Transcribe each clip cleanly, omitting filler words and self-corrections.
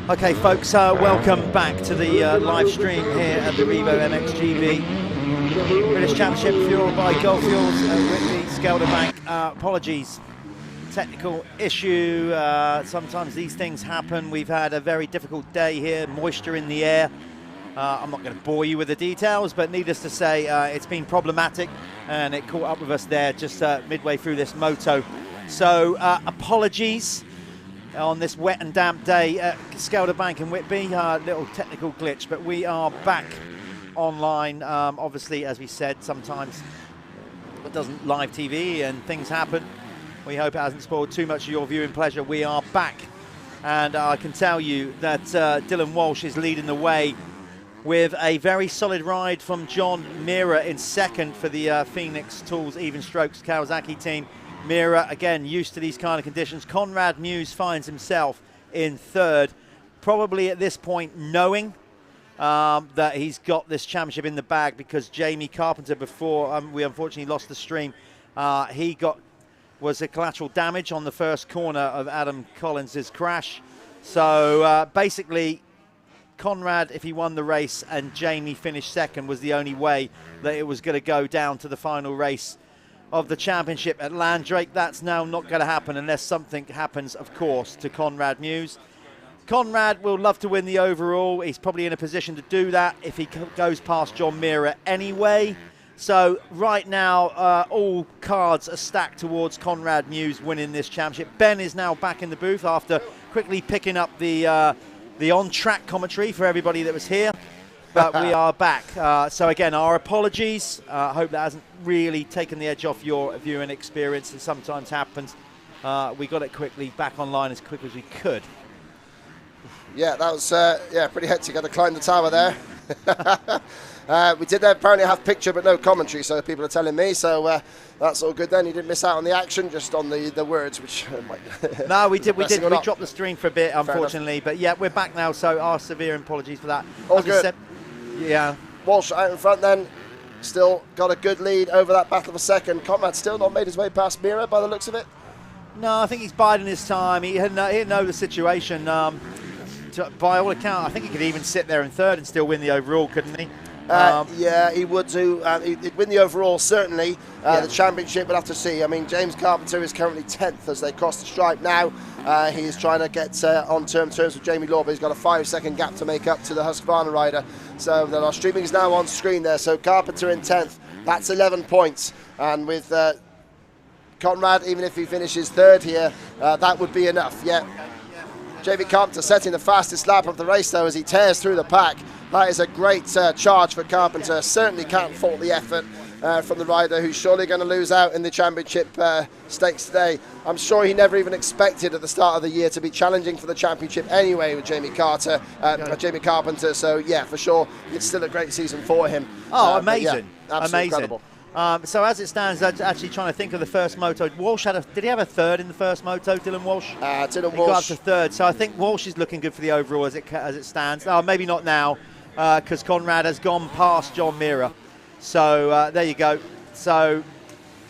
Okay, folks, welcome back to the live stream here at the Revo MXGB British Championship, fueled by Gulf Fuels at Whitby, Skelderbank. Apologies, technical issue. Sometimes these things happen. We've had a very difficult day here, moisture in the air. I'm not going to bore you with the details, but needless to say, it's been problematic, and it caught up with us there just midway through this moto. So apologies on this wet and damp day at Skelderbank and Whitby. Little technical glitch, but we are back online. Obviously, as we said, sometimes it doesn't live TV and things happen. We hope it hasn't spoiled too much of your viewing pleasure. We are back, and I can tell you that Dylan Walsh is leading the way with a very solid ride from John Mira in second for the Phoenix Tools Even Strokes Kawasaki team. Mira, again, used to these kind of conditions. Conrad Mewse finds himself in third, probably at this point knowing that he's got this championship in the bag, because Jamie Carpenter, before we unfortunately lost the stream, was a collateral damage on the first corner of Adam Collins's crash. So basically, Conrad, if he won the race and Jamie finished second, was the only way that it was going to go down to the final race of the championship at Landrake. That's now not going to happen unless something happens, of course, to Conrad Mewse. Conrad will love to win the overall. He's probably in a position to do that if he goes past John Mira anyway. So right now, all cards are stacked towards Conrad Mewse winning this championship. Ben is now back in the booth after quickly picking up the on-track commentary for everybody that was here. But we are back. So again, our apologies. I hope that hasn't really taken the edge off your viewing experience. It sometimes happens. We got it quickly back online as quick as we could. Yeah, that was pretty hectic. Had to climb the tower there. We did apparently have picture but no commentary, so people are telling me. So that's all good then. You didn't miss out on the action, just on the words, which might no, we did. We dropped the stream for a bit, unfortunately. But yeah, we're back now. So our severe apologies for that. All good. Yeah. Walsh out in front then. Still got a good lead over that battle of a second. Conrad still not made his way past Mira by the looks of it. No, I think he's biding his time. He didn't know the situation. By all accounts, I think he could even sit there in third and still win the overall, couldn't he? Yeah, he would do. He'd win the overall, certainly. The championship, we'll have to see. I mean, James Carpenter is currently 10th as they cross the stripe now. He's trying to get on terms with Jamie Law, but he's got a 5-second gap to make up to the Husqvarna rider. So our streaming is now on screen there. So Carpenter in 10th, that's 11 points. And with Conrad, even if he finishes 3rd here, that would be enough. Yeah. Jamie Carpenter setting the fastest lap of the race, though, as he tears through the pack. That is a great charge for Carpenter. Certainly can't fault the effort from the rider, who's surely going to lose out in the championship stakes today. I'm sure he never even expected at the start of the year to be challenging for the championship anyway with Jamie Carpenter. So yeah, for sure, it's still a great season for him. Oh, amazing! Yeah, absolutely incredible. So as it stands, I'm actually trying to think of the first moto. Walsh did he have a 3rd in the first moto, Dylan Walsh? Dylan Walsh. He got up to 3rd, so I think Walsh is looking good for the overall as it stands. Oh, maybe not now, because Conrad has gone past John Mira. So there you go. So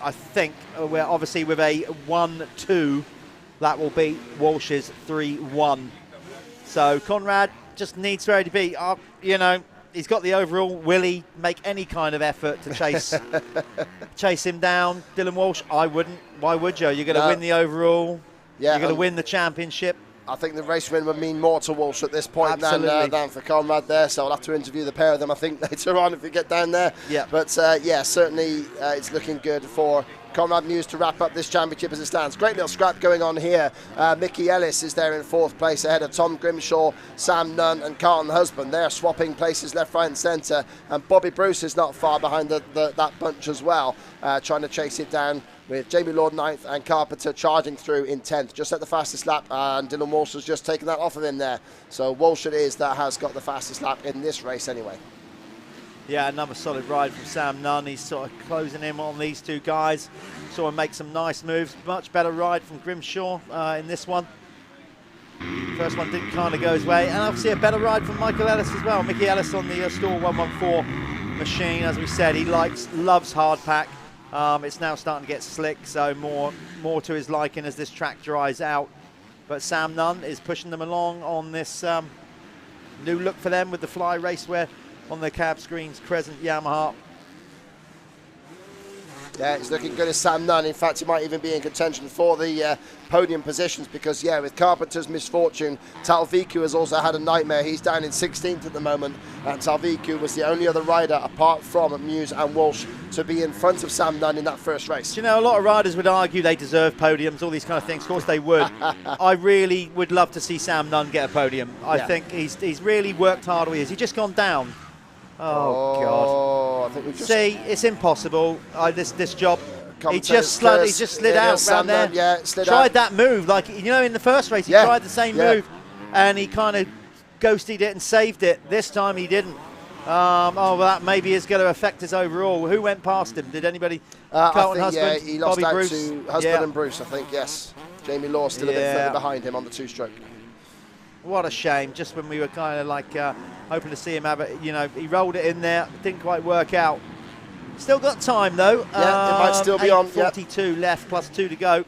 I think we're obviously with a 1-2, that will beat Walsh's 3-1. So Conrad just needs to beat. He's got the overall. Will he make any kind of effort to chase him down? Dylan Walsh, I wouldn't. Why would you? You're going to win the overall. Yeah, you're going to win the championship. I think the race win would mean more to Walsh at this point than for Conrad there. So I'll have to interview the pair of them, I think, later on if we get down there. Yeah. But certainly it's looking good for Conrad Mewse to wrap up this championship as it stands. Great little scrap going on here. Mickey Ellis is there in 4th place ahead of Tom Grimshaw, Sam Nunn and Carlton Husband. They're swapping places left, right and centre. And Bobby Bruce is not far behind that bunch as well, trying to chase it down with Jamie Lord 9th and Carpenter charging through in 10th. Just at the fastest lap, and Dylan Walsh has just taken that off of him there. So Walsh it is that has got the fastest lap in this race anyway. Yeah, another solid ride from Sam Nunn. He's sort of closing in on these two guys. Saw him make some nice moves. Much better ride from Grimshaw in this one. First one didn't kind of go his way. And obviously a better ride from Michael Ellis as well. Mickey Ellis on the Store 114 machine. As we said, he loves hard pack. It's now starting to get slick, so more to his liking as this track dries out. But Sam Nunn is pushing them along on this new look for them with the Fly racewear on their cab screens, Crescent Yamaha. Yeah, it's looking good as Sam Nunn. In fact, he might even be in contention for the podium positions because, yeah, with Carpenter's misfortune, Talviku has also had a nightmare. He's down in 16th at the moment, and Talviku was the only other rider apart from Mewse and Walsh to be in front of Sam Nunn in that first race. Do you know, a lot of riders would argue they deserve podiums, all these kind of things. Of course they would. I really would love to see Sam Nunn get a podium. I think he's really worked hard all years. He's just gone down. Oh God! I think we've just see, it's impossible. This job. He just slid out around there. Yeah, tried that move, like in the first race he tried the same move, and he kind of ghosted it and saved it. This time he didn't. Well, that maybe is going to affect his overall. Who went past him? Did anybody? Carlton Husband? Yeah, he lost Bobby out Bruce? to Husband and Bruce, I think. Yes, Jamie Law still a bit further behind him on the 2-stroke. What a shame, just when we were kind of like hoping to see him have it, he rolled it in there, didn't quite work out. Still got time though. Yeah, it might still be on. 42 left, plus 2 to go.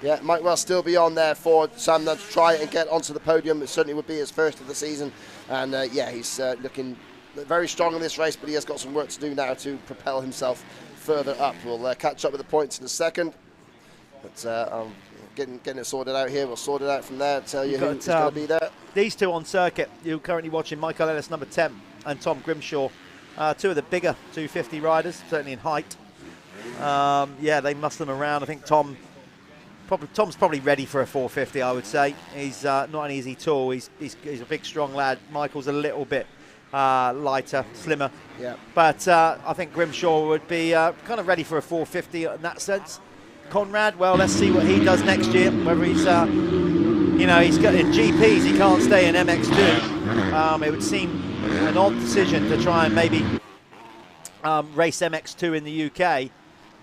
Yeah, it might well still be on there for Sam Nunn to try and get onto the podium. It certainly would be his first of the season. And he's looking very strong in this race, but he has got some work to do now to propel himself further up. We'll catch up with the points in a second. But getting it sorted out here. We'll sort it out from there, tell you who's going to be there. These two on circuit, you're currently watching Michael Ellis, number 10, and Tom Grimshaw, two of the bigger 250 riders, certainly in height. They muscle them around. I think Tom's probably ready for a 450, I would say. He's not an easy tool. He's a big, strong lad. Michael's a little bit lighter, slimmer. Yeah. But I think Grimshaw would be kind of ready for a 450 in that sense. Conrad, well, let's see what he does next year. Whether he's, he's got in GPs, he can't stay in MX2. It would seem an odd decision to try and maybe race MX2 in the UK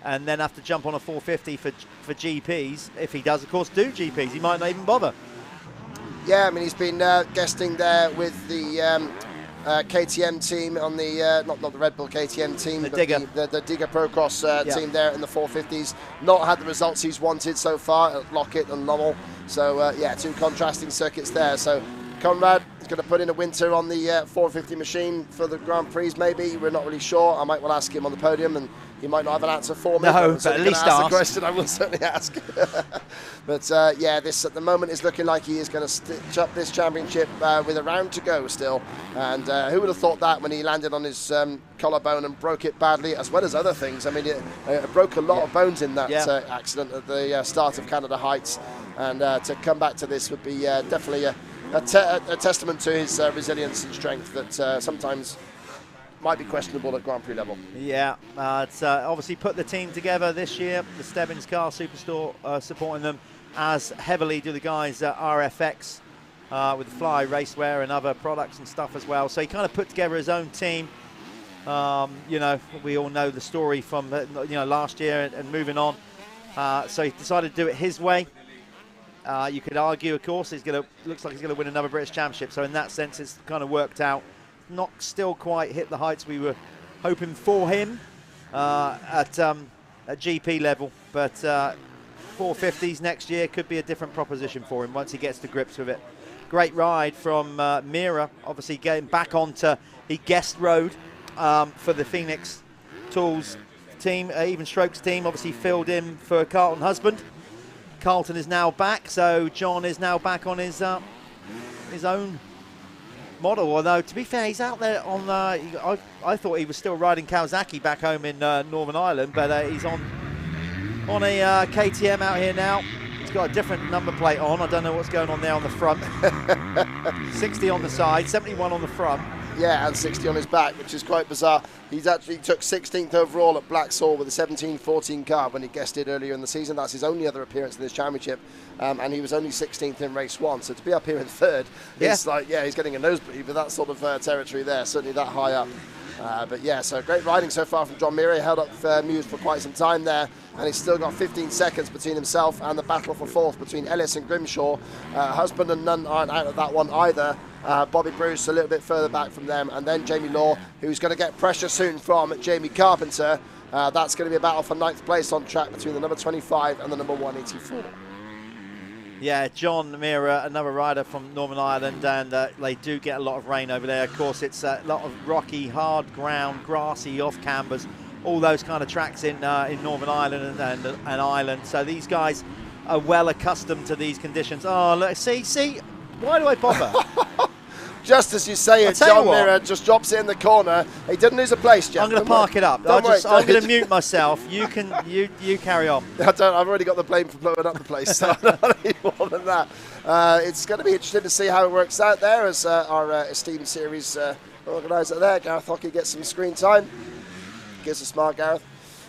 and then have to jump on a 450 for GPs. If he does, of course, do GPs, he might not even bother. Yeah, I mean, he's been guesting there with the KTM team on the not the Red Bull KTM team, the but Digger. the Digger Procross team there in the 450s. Not had the results he's wanted so far at Lockett and Lommel. So two contrasting circuits there. So Conrad is going to put in a winter on the 450 machine for the Grand Prix, maybe. We're not really sure. I might well ask him on the podium, and he might not have an answer for me. No, but at least ask. The question I will certainly ask. But yeah, this at the moment is looking like he is going to stitch up this championship with a round to go still. And who would have thought that when he landed on his collarbone and broke it badly, as well as other things. I mean, it broke a lot of bones in that accident at the start of Canada Heights. And to come back to this would be definitely a testament to his resilience and strength that sometimes might be questionable at Grand Prix level. Yeah, it's obviously put the team together this year. The Stebbins Car Superstore supporting them, as heavily do the guys at RFX with Fly Racewear and other products and stuff as well. So he kind of put together his own team. You know, we all know the story from last year and moving on. So he decided to do it his way. You could argue, of course, looks like he's going to win another British Championship. So in that sense, it's kind of worked out. Not still quite hit the heights we were hoping for him at GP level, but 450s next year could be a different proposition for him once he gets to grips with it. Great ride from Mira, obviously getting back onto, he guest rode for the Phoenix Tools team, Even Strokes team, obviously filled in for Carlton Husband. Carlton is now back, so John is now back on his own model, although to be fair, he's out there on I thought he was still riding Kawasaki back home in Northern Ireland, but he's on a KTM out here now. He's got a different number plate on. I don't know what's going on there on the front. 60 on the side, 71 on the front. Yeah, and 60 on his back, which is quite bizarre. He's actually took 16th overall at Blacksall with a 17-14 car when he guested earlier in the season. That's his only other appearance in this championship, and he was only 16th in race 1. So to be up here in third, it's like, yeah, he's getting a nosebleed with that sort of territory there, certainly that high up. But yeah, so great riding so far from John Mira. He held up Mewse for quite some time there, and he's still got 15 seconds between himself and the battle for fourth between Ellis and Grimshaw. Husband and Nunn aren't out of that one either. Bobby Bruce a little bit further back from them, and then Jamie Law, who's going to get pressure soon from Jamie Carpenter. That's going to be a battle for 9th place on track between the number 25 and the number 184. Yeah, John Mira, another rider from Northern Ireland, and they do get a lot of rain over there. Of course, it's a lot of rocky, hard ground, grassy, off-cambers, all those kind of tracks in Northern Ireland and Ireland. So these guys are well accustomed to these conditions. Oh, look, see, why do I bother? Just as you say it, John Mira just drops it in the corner. He didn't lose a place, Jeff. I'm going to park it up. I'm going to mute myself. You carry on. I've already got the blame for blowing up the place, so I don't need more than that. It's going to be interesting to see how it works out there as our esteemed series organiser there, Gareth Hockey, gets some screen time. Gives a smart Gareth.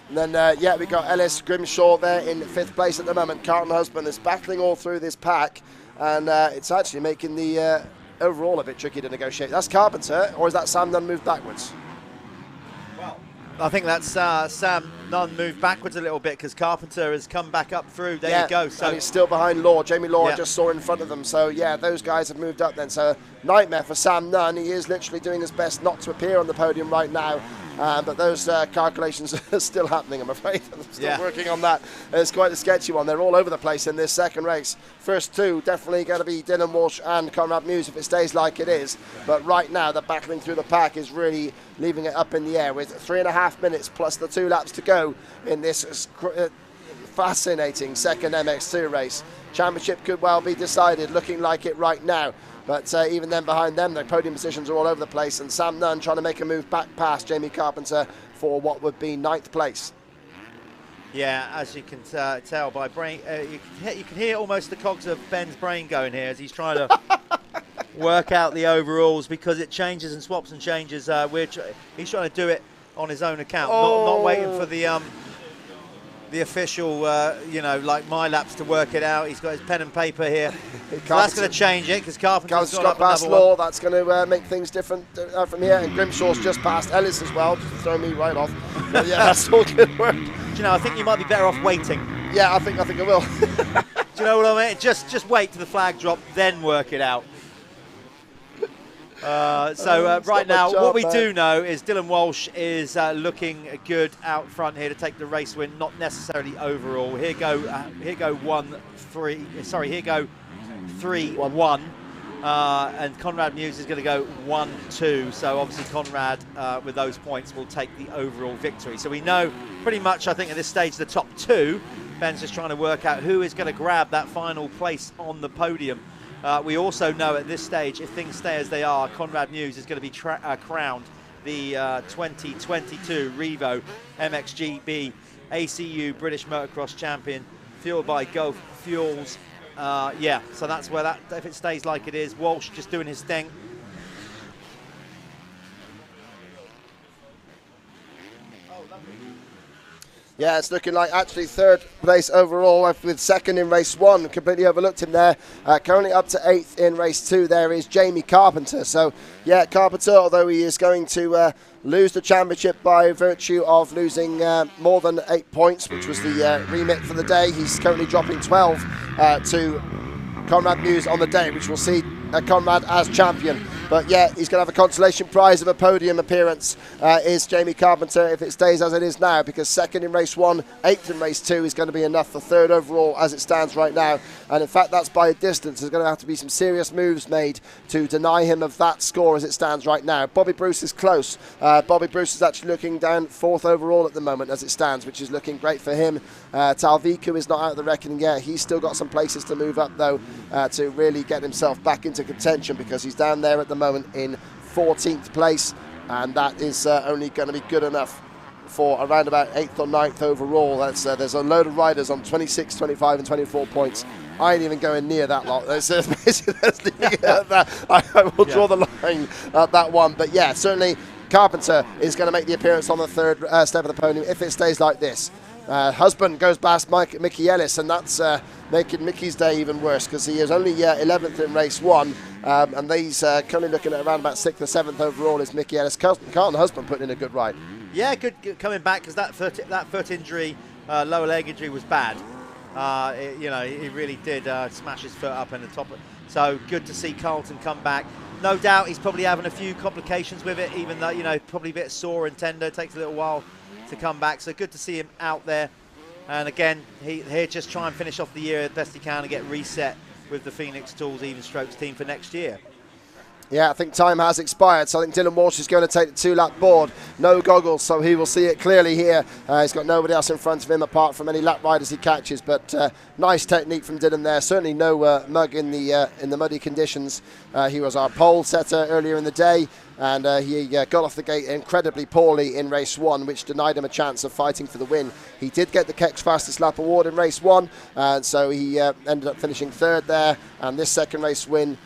And then, yeah, we got Ellis Grimshaw there in 5th place at the moment. Carlton Husband is battling all through this pack, and it's actually making the overall a bit tricky to negotiate. That's Carpenter, or is that Sam Nunn moved backwards? Well, I think that's Sam Nunn moved backwards a little bit because Carpenter has come back up through. There you go. So and he's still behind Law. Jamie Law I just saw in front of them. So yeah, those guys have moved up then. So nightmare for Sam Nunn. He is literally doing his best not to appear on the podium right now. But those calculations are still happening, I'm afraid. I'm still working on that. It's quite a sketchy one. They're all over the place in this second race. First two definitely going to be Dylan Walsh and Conrad Mewse if it stays like it is. But right now, the battling through the pack is really leaving it up in the air with 3.5 minutes plus the 2 laps to go in this fascinating second MX2 race. Championship could well be decided, looking like it right now. But even then behind them, their podium positions are all over the place, and Sam Nunn trying to make a move back past Jamie Carpenter for what would be 9th place. Yeah, as you can tell by brain, you can hear almost the cogs of Ben's brain going here as he's trying to work out the overalls, because it changes and swaps and changes. He's trying to do it on his own account, not waiting for the official, like my laps to work it out. He's got his pen and paper here. So that's going to change it because Carpenter's got up past another Law. one. That's going to make things different from here. And Grimshaw's just past Ellis as well, just throwing me right off. But yeah, that's all good work. Do you know, I think you might be better off waiting. Yeah, I think I will. Do you know what I mean? Just wait till the flag drop, then work it out. Right now, what we do know is Dylan Walsh is looking good out front here to take the race win, not necessarily overall. Here go 3-1. and Conrad Mewse is going to go 1-2. So obviously Conrad, with those points, will take the overall victory. So we know pretty much, I think, at this stage, the top two. Ben's just trying to work out who is going to grab that final place on the podium. We also know at this stage, if things stay as they are, Conrad Mewse is going to be crowned the 2022 Revo MXGB ACU British Motocross Champion, fueled by Gulf Fuels. Yeah, so that's where that, if it stays like it is, Walsh just doing his thing. Yeah, it's looking like actually third place overall with second in race one. Completely overlooked him there. Currently up to eighth in race two, there is Jamie Carpenter. So, yeah, Carpenter, although he is going to lose the championship by virtue of losing more than 8 points, which was the remit for the day, he's currently dropping 12 to Conrad Mewse on the day, which will see Conrad as champion. But yeah, he's going to have a consolation prize of a podium appearance, is Jamie Carpenter, if it stays as it is now, because second in race one, eighth in race two is going to be enough for third overall as it stands right now. And in fact, that's by a distance. There's going to have to be some serious moves made to deny him of that score as it stands right now. Bobby Bruce is close. Bobby Bruce is actually looking down fourth overall at the moment as it stands, which is looking great for him. Talviku is not out of the reckoning yet. He's still got some places to move up, though, to really get himself back into contention, because he's down there at the moment in 14th place, and that is only going to be good enough for around about 8th or 9th overall. That's there's a load of riders on 26, 25 and 24 points. I ain't even going near that lot. I will draw the line at that one. But yeah, certainly Carpenter is going to make the appearance on the third step of the podium if it stays like this. Husband goes past Mickey Ellis, and that's making Mickey's day even worse, because he is only 11th in race one, and he's currently looking at around about 6th or 7th overall is Mickey Ellis. Carlton Husband putting in a good ride. Yeah, good coming back, because that foot injury, lower leg injury, was bad. You know, he really did smash his foot up in the top. So good to see Carlton come back. No doubt he's probably having a few complications with it, even though, you know, probably a bit sore and tender. It takes a little while to come back, so good to see him out there. And again, he'll just try and finish off the year as best he can and get reset with the Phoenix Tools Even Strokes team for next year. Yeah, I think time has expired, so I think Dylan Walsh is going to take the two-lap board. No goggles, so he will see it clearly here. He's got nobody else in front of him apart from any lap riders he catches, but nice technique from Dylan there. Certainly no mug in the muddy conditions. He was our pole setter earlier in the day, and he got off the gate incredibly poorly in race one, which denied him a chance of fighting for the win. He did get the Keck's fastest lap award in race one, and so he ended up finishing third there, and this second race win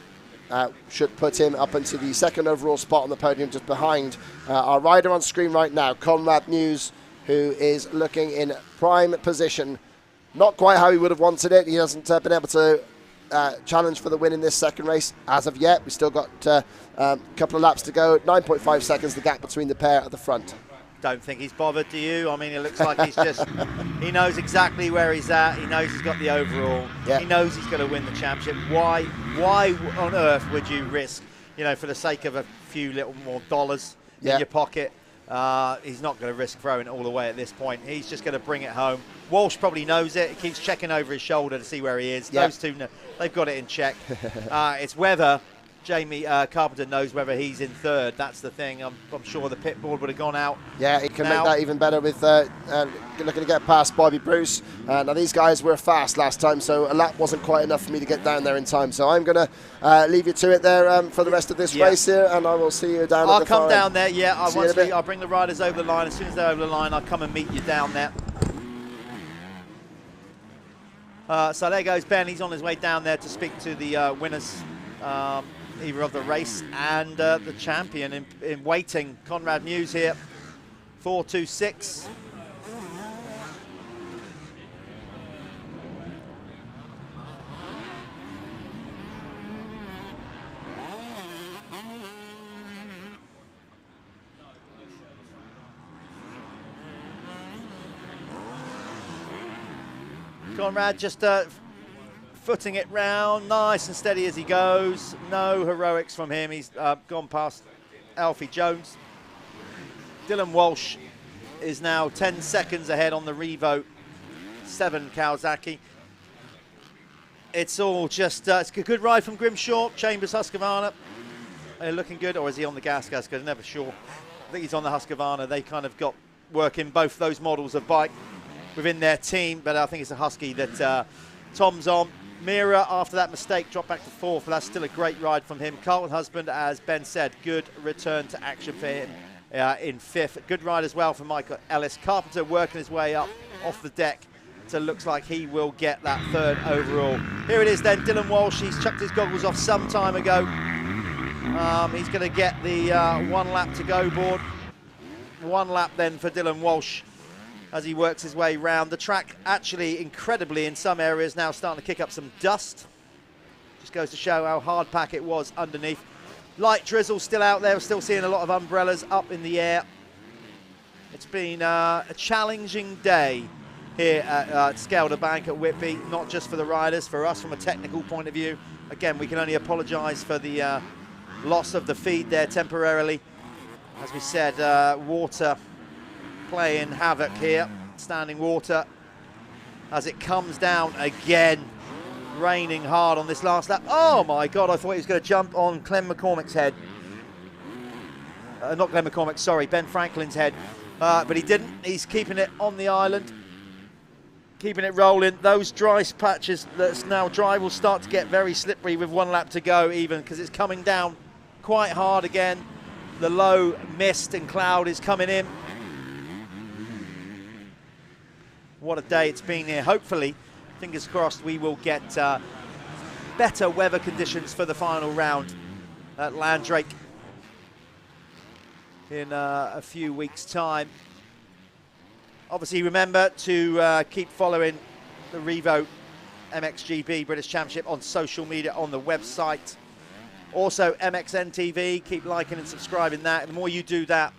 should put him up into the second overall spot on the podium, just behind our rider on screen right now, Conrad Mewse, who is looking in prime position. Not quite how he would have wanted it. He hasn't been able to challenge for the win in this second race as of yet. We've still got a couple of laps to go. 9.5 seconds the gap between the pair at the front. Don't think he's bothered, do you? I mean, it looks like he's just, he knows exactly where he's at. He knows he's got the overall. Yeah. He knows he's going to win the championship. Why on earth would you risk, you know, for the sake of a few little more dollars in your pocket? He's not going to risk throwing it all away at this point. He's just going to bring it home. Walsh probably knows it. He keeps checking over his shoulder to see where he is. Those two, they've got it in check. It's whether Jamie Carpenter knows whether he's in third. That's the thing. I'm sure the pit board would have gone out. Yeah, he can make that even better with looking to get past Bobby Bruce. Now, these guys were fast last time, so a lap wasn't quite enough for me to get down there in time. So I'm going to leave you to it there for the rest of this race here, and I will see you down at the I'll come down there, I'll bring the riders over the line. As soon as they're over the line, I'll come and meet you down there. So there goes Ben. He's on his way down there to speak to the winners, either of the race and the champion in waiting. Conrad Mewse here, 4.26. Conrad just footing it round, nice and steady as he goes. No heroics from him. He's gone past Alfie Jones. Dylan Walsh is now 10 seconds ahead on the Revo 7 Kawasaki. it's all just, it's a good ride from Grimshaw, Chambers, Husqvarna. Looking good, or is he on the gas? Because I'm never sure. I think he's on the Husqvarna. They kind of got working both those models of bike within their team, but I think it's a Husky that Tom's on. Mira, after that mistake, dropped back to 4th, but that's still a great ride from him. Carlton Husband, as Ben said, good return to action for him in 5th. Good ride as well for Michael Ellis. Carpenter working his way up off the deck, so looks like he will get that 3rd overall. Here it is then, Dylan Walsh. He's chucked his goggles off some time ago. He's going to get the 1 lap to go board. 1 lap then for Dylan Walsh as he works his way round. The track actually incredibly in some areas now starting to kick up some dust. Just goes to show how hard pack it was underneath. Light drizzle still out there. We're still seeing a lot of umbrellas up in the air. It's been a challenging day here at Skelder Bank at Whitby, not just for the riders, for us from a technical point of view. Again, we can only apologise for the loss of the feed there temporarily. As we said, water playing havoc here, standing water as it comes down again, raining hard on this last lap. Oh my God, I thought he was going to jump on Clem McCormick's head. Not Glenn McCormick, sorry, Ben Franklin's head. But he didn't. He's keeping it on the island, keeping it rolling. Those dry patches that's now dry will start to get very slippery with 1 lap to go even, because it's coming down quite hard again. The low mist and cloud is coming in. What a day it's been here. Hopefully, fingers crossed, we will get better weather conditions for the final round at Landrake in a few weeks' time. Obviously, remember to keep following the Revo MXGB British Championship on social media, on the website. Also, MXN-TV, keep liking and subscribing that. And the more you do that,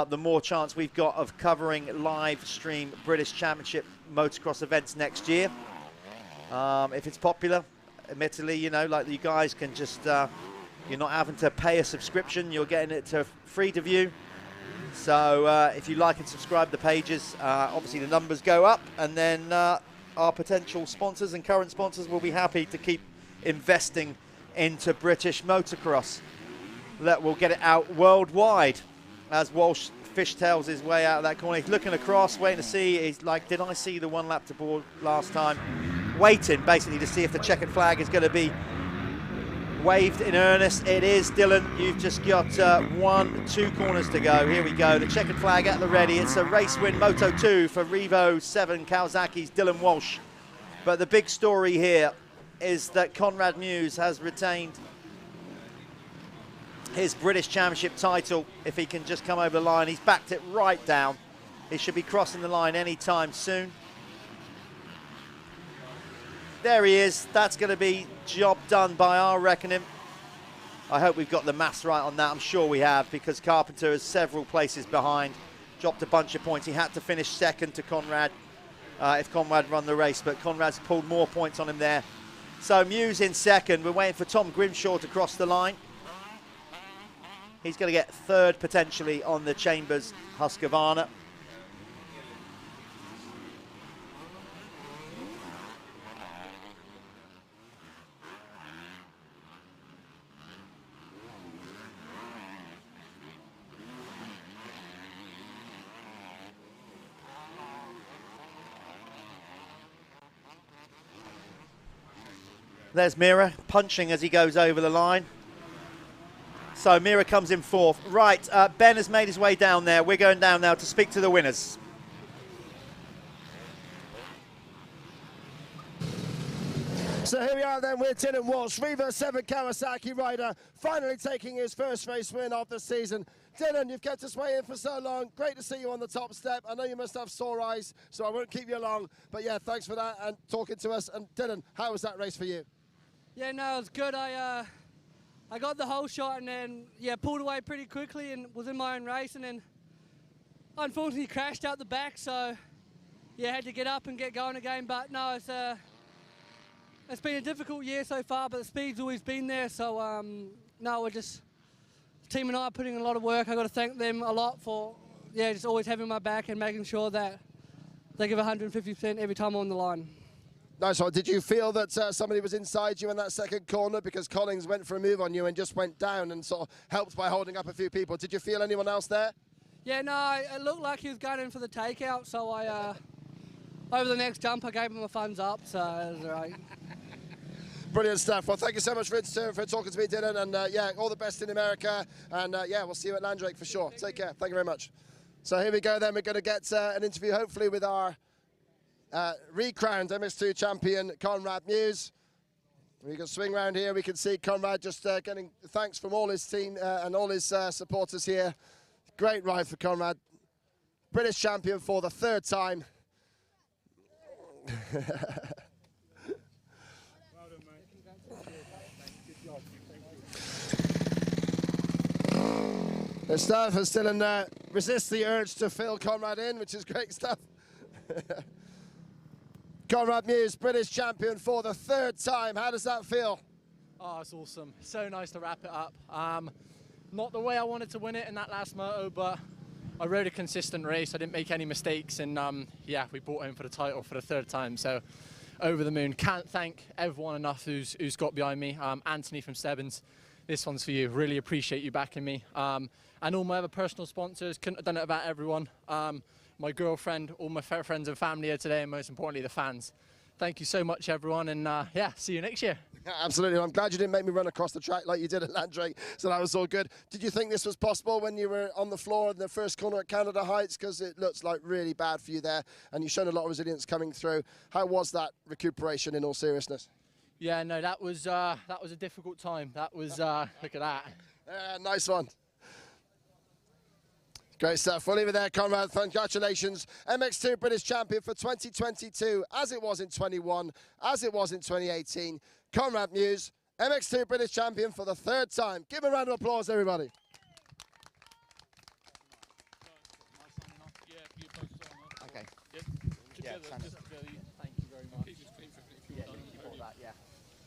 the more chance we've got of covering live stream British Championship motocross events next year. If it's popular, admittedly, you know, like you guys can just, you're not having to pay a subscription, you're getting it to free to view. So if you like and subscribe the pages, obviously the numbers go up, and then our potential sponsors and current sponsors will be happy to keep investing into British motocross. That will get it out worldwide as Walsh fishtails his way out of that corner. He's looking across, waiting to see. He's like, did I see the 1 lap to board last time? Waiting basically to see if the checkered flag is going to be waved in earnest. It is, Dylan. You've just got 2 corners to go. Here we go. The checkered flag at the ready. It's a race win Moto 2 for Revo 7 Kawasaki's Dylan Walsh. But the big story here is that Conrad Mewse has retained his British Championship title if he can just come over the line. He's backed it right down. He should be crossing the line anytime soon. There he is. That's going to be job done by our reckoning. I hope we've got the maths right on that. I'm sure we have, because Carpenter is several places behind. Dropped a bunch of points. He had to finish second to Conrad if Conrad run the race, but Conrad's pulled more points on him there. So Mewse in second. We're waiting for Tom Grimshaw to cross the line. He's going to get third potentially on the Chambers Husqvarna. There's Mira punching as he goes over the line. So Mira comes in fourth. Right, Ben has made his way down there. We're going down now to speak to the winners. So here we are then with Dylan Walsh, Revo 7 Kawasaki rider, finally taking his first race win of the season. Dylan, you've kept us waiting for so long. Great to see you on the top step. I know you must have sore eyes, so I won't keep you long. But yeah, thanks for that and talking to us. And Dylan, how was that race for you? Yeah, no, it was good. I got the whole shot and then, yeah, pulled away pretty quickly and was in my own race, and then unfortunately crashed out the back, so yeah, had to get up and get going again. But no, it's been a difficult year so far, but the speed's always been there, so no, we're just, the team and I are putting in a lot of work. I got to thank them a lot for, yeah, just always having my back and making sure that they give 150% every time I'm on the line. Nice one. Did you feel that somebody was inside you in that second corner, because Collins went for a move on you and just went down and sort of helped by holding up a few people? Did you feel anyone else there? Yeah, no, it looked like he was going in for the takeout, so I, over the next jump, I gave him a thumbs up, so it was all right. Brilliant stuff. Well, thank you so much for talking to me, Dylan, and yeah, all the best in America, and yeah, we'll see you at Landrake for sure. Take care. Thank you very much. So here we go then. We're going to get an interview, hopefully, with our recrowned MX2 champion, Conrad Mewse. We can swing around here. We can see Conrad just getting thanks from all his team and all his supporters here. Great ride for Conrad. British champion for the 3rd time. The staff has still resist the urge to fill Conrad in, which is great stuff. Conrad Mewse, British champion for the 3rd time. How does that feel? Oh, it's awesome. So nice to wrap it up. Not the way I wanted to win it in that last moto, but I rode a consistent race. I didn't make any mistakes, and yeah, we brought home for the title for the 3rd time. So over the moon. Can't thank everyone enough who's got behind me. Anthony from Stebbins, this one's for you. Really appreciate you backing me. And all my other personal sponsors. Couldn't have done it without everyone. My girlfriend, all my friends and family here today, and most importantly, the fans. Thank you so much, everyone, and yeah, see you next year. Yeah, absolutely. I'm glad you didn't make me run across the track like you did at Landrake, so that was all good. Did you think this was possible when you were on the floor in the first corner at Canada Heights? Because it looks like really bad for you there, and you've shown a lot of resilience coming through. How was that recuperation in all seriousness? Yeah, no, that was a difficult time. That was, look at that. Nice one. Great stuff. We'll leave it there, Conrad. Congratulations. MX2 British champion for 2022, as it was in 21, as it was in 2018. Conrad Mewse, MX2 British champion for the 3rd time. Give him a round of applause, everybody. Okay. Yeah, thank you very much. Yeah, thank you for that, yeah.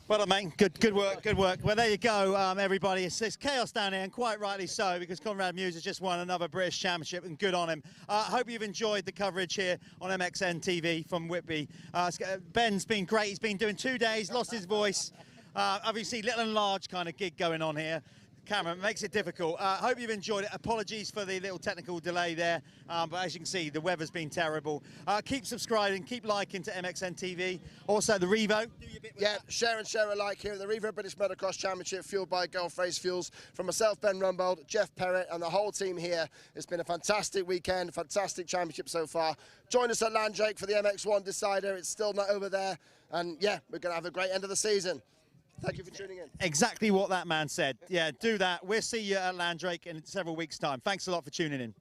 Well done, mate. Good work, good work. Well, there you go, everybody. It's chaos down here, and quite rightly so, because Conrad Mewse has just won another British Championship, and good on him. I hope you've enjoyed the coverage here on MXN-TV from Whitby. Ben's been great. He's been doing 2 days, lost his voice. Obviously, little and large kind of gig going on here. Camera makes it difficult. Hope you've enjoyed it. Apologies for the little technical delay there, but as you can see, the weather's been terrible. Keep subscribing, keep liking to MXN TV. Also, the Revo. Do your bit with that. Share and share alike here at the Revo British Motocross Championship, fueled by Gulf Race Fuels. From myself, Ben Rumbold, Jeff Perrett, and the whole team here. It's been a fantastic weekend, fantastic championship so far. Join us at Landrake for the MX1 decider. It's still not over there, and yeah, we're going to have a great end of the season. Thank you for tuning in. Exactly what that man said. Yeah, do that. We'll see you at Landrake in several weeks' time. Thanks a lot for tuning in.